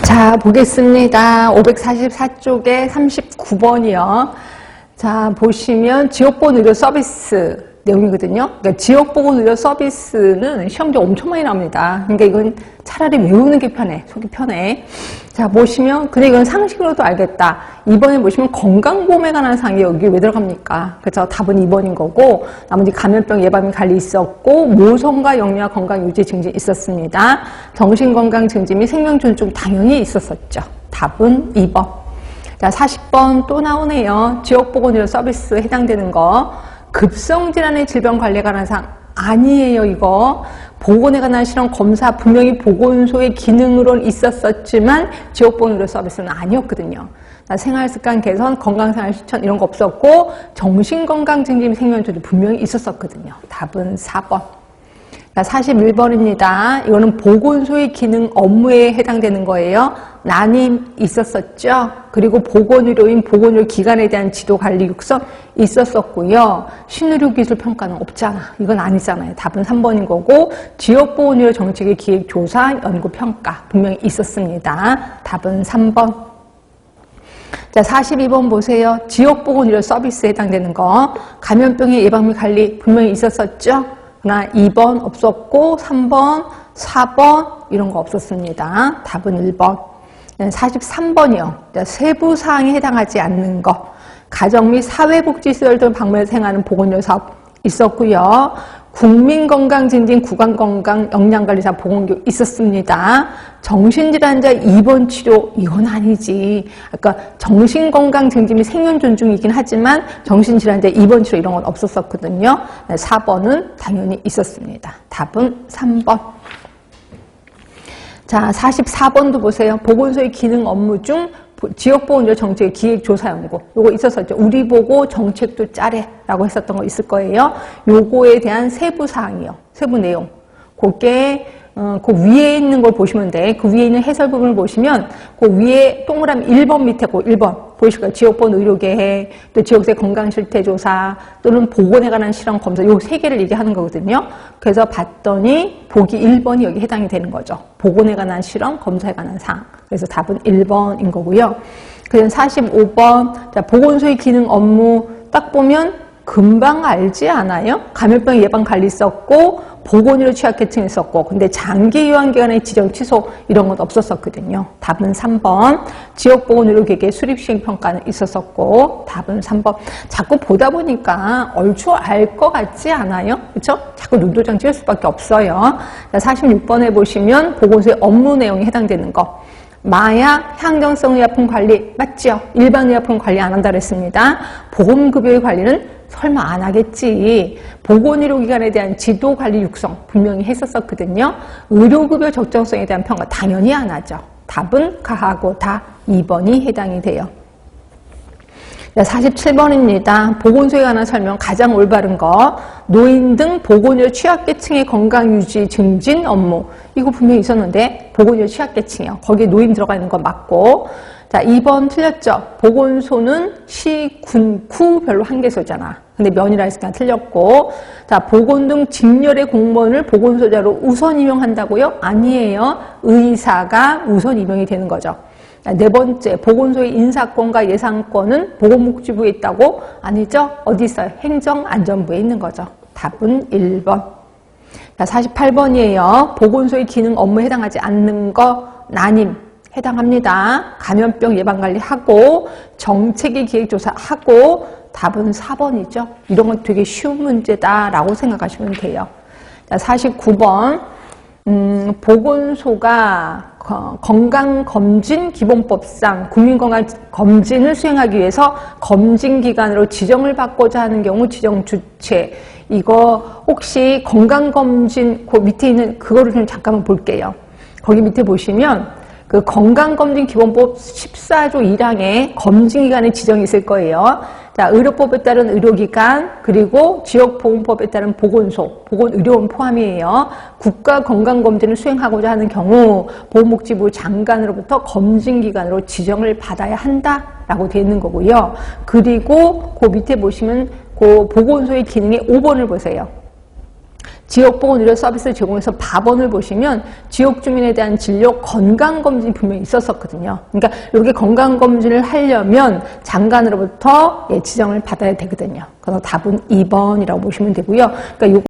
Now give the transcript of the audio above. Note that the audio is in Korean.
자, 보겠습니다. 544쪽에 39번이요. 자, 보시면 지역보건의료 서비스 내용이거든요. 그러니까 지역보건의료 서비스는 시험지 엄청 많이 나옵니다. 그러니까 이건 차라리 외우는 게 편해. 속이 편해. 자, 보시면 근데 이건 상식으로도 알겠다. 2번에 보시면 건강보험에 관한 사항이 여기 왜 들어갑니까? 그래서 답은 2번인 거고, 나머지 감염병 예방 관리 있었고, 모성과 영유아 건강 유지 증진 있었습니다. 정신건강 증진 및 생명 존중 당연히 있었었죠. 답은 2번. 자, 40번 또 나오네요. 지역보건의료 서비스 해당되는 거. 급성질환의 질병 관리에 관한 사항 아니에요. 이거 보건에 관한 실험 검사 분명히 보건소의 기능으로는 있었었지만 지역보건의료 서비스는 아니었거든요. 생활습관 개선, 건강생활 실천 이런 거 없었고 정신건강 증진 생명조직 분명히 있었었거든요. 답은 4번. 41번입니다. 이거는 보건소의 기능 업무에 해당되는 거예요. 난임 있었었죠. 그리고 보건의료인 보건의료 기관에 대한 지도 관리 육성 있었었고요. 신의료 기술 평가는 없잖아. 이건 아니잖아요. 답은 3번인 거고 지역보건의료 정책의 기획 조사 연구 평가 분명히 있었습니다. 답은 3번. 자, 42번 보세요. 지역보건의료 서비스에 해당되는 거. 감염병의 예방 및 관리 분명히 있었었죠. 그러나 2번 없었고 3번, 4번 이런 거 없었습니다. 답은 1번. 43번이요. 세부사항에 해당하지 않는 거. 가정 및 사회복지시설 등 방문해서 행하는 보건의료 사업 있었고요. 국민건강증진, 구강건강, 영양관리사 보건교육 있었습니다. 정신질환자 입원 치료 이건 아니지. 그러니까 정신건강증진 및 생명존중이긴 하지만 정신질환자 입원 치료 이런 건 없었었거든요. 4번은 당연히 있었습니다. 답은 3번. 자, 44번도 보세요. 보건소의 기능 업무 중 지역보건의료 정책의 기획조사연구 요거 있었었죠. 우리 보고 정책도 짜래라고 했었던 거 있을 거예요. 요거에 대한 세부사항이요. 세부 내용. 그게 그 위에 있는 걸 보시면 돼. 그 위에 있는 해설 부분을 보시면 그 위에 동그라미 1번 밑에 그 1번 보이실 거예요. 지역보건 의료계획, 또 지역세 건강실태조사 또는 보건에 관한 실험 검사 요 세 개를 얘기하는 거거든요. 그래서 봤더니 보기 1번이 여기 해당이 되는 거죠. 보건에 관한 실험, 검사에 관한 사항. 그래서 답은 1번인 거고요. 그다음 45번 자, 보건소의 기능 업무 딱 보면 금방 알지 않아요? 감염병 예방 관리 있었고 보건의료 취약계층 있었고 근데 장기 요양기관의 지정 취소 이런 건 없었었거든요. 답은 3번. 지역보건의료계획의 수립시행평가는 있었었고 답은 3번. 자꾸 보다 보니까 얼추 알 것 같지 않아요? 그렇죠? 자꾸 눈도장 찍을 수밖에 없어요. 자, 46번에 보시면 보건소의 업무 내용에 해당되는 거. 마약, 향정성 의약품 관리 맞죠? 일반 의약품 관리 안 한다 그랬습니다. 보험급여의 관리는 설마 안 하겠지. 보건의료기관에 대한 지도관리 육성 분명히 했었었거든요. 의료급여 적정성에 대한 평가 당연히 안 하죠. 답은 가하고 다 2번이 해당이 돼요. 47번입니다. 보건소에 관한 설명 가장 올바른 거. 노인 등 보건의료 취약계층의 건강유지 증진 업무. 이거 분명히 있었는데 보건의료 취약계층이요. 거기에 노인 들어가 있는 거 맞고. 자, 2번 틀렸죠. 보건소는 시, 군, 구별로 한 개소잖아. 근데 면이라 했으니까 틀렸고. 자, 보건 등 직렬의 공무원을 보건소자로 우선 임용한다고요? 아니에요. 의사가 우선 임용이 되는 거죠. 네 번째, 보건소의 인사권과 예산권은 보건복지부에 있다고? 아니죠. 어디 있어요? 행정안전부에 있는 거죠. 답은 1번. 자, 48번이에요. 보건소의 기능 업무에 해당하지 않는 거 난임 해당합니다. 감염병 예방관리하고 정책의 기획조사하고 답은 4번이죠. 이런 건 되게 쉬운 문제다라고 생각하시면 돼요. 자, 49번. 보건소가 건강검진 기본법상 국민건강검진을 수행하기 위해서 검진기관으로 지정을 받고자 하는 경우 지정 주체 이거 혹시 건강검진 그 밑에 있는 그거를 좀 잠깐만 볼게요. 거기 밑에 보시면 그 건강검진 기본법 14조 1항에 검진기관의 지정이 있을 거예요. 자, 의료법에 따른 의료기관, 그리고 지역보건법에 따른 보건소, 보건의료원 포함이에요. 국가건강검진을 수행하고자 하는 경우 보건복지부 장관으로부터 검진기관으로 지정을 받아야 한다라고 되어 있는 거고요. 그리고 그 밑에 보시면 그 보건소의 기능의 5번을 보세요. 지역보건의료 서비스 제공에서 밥원을 보시면 지역 주민에 대한 진료 건강검진이 분명히 있었었거든요. 그러니까 이렇게 건강검진을 하려면 장관으로부터 지정을 받아야 되거든요. 그래서 답은 2번이라고 보시면 되고요. 그러니까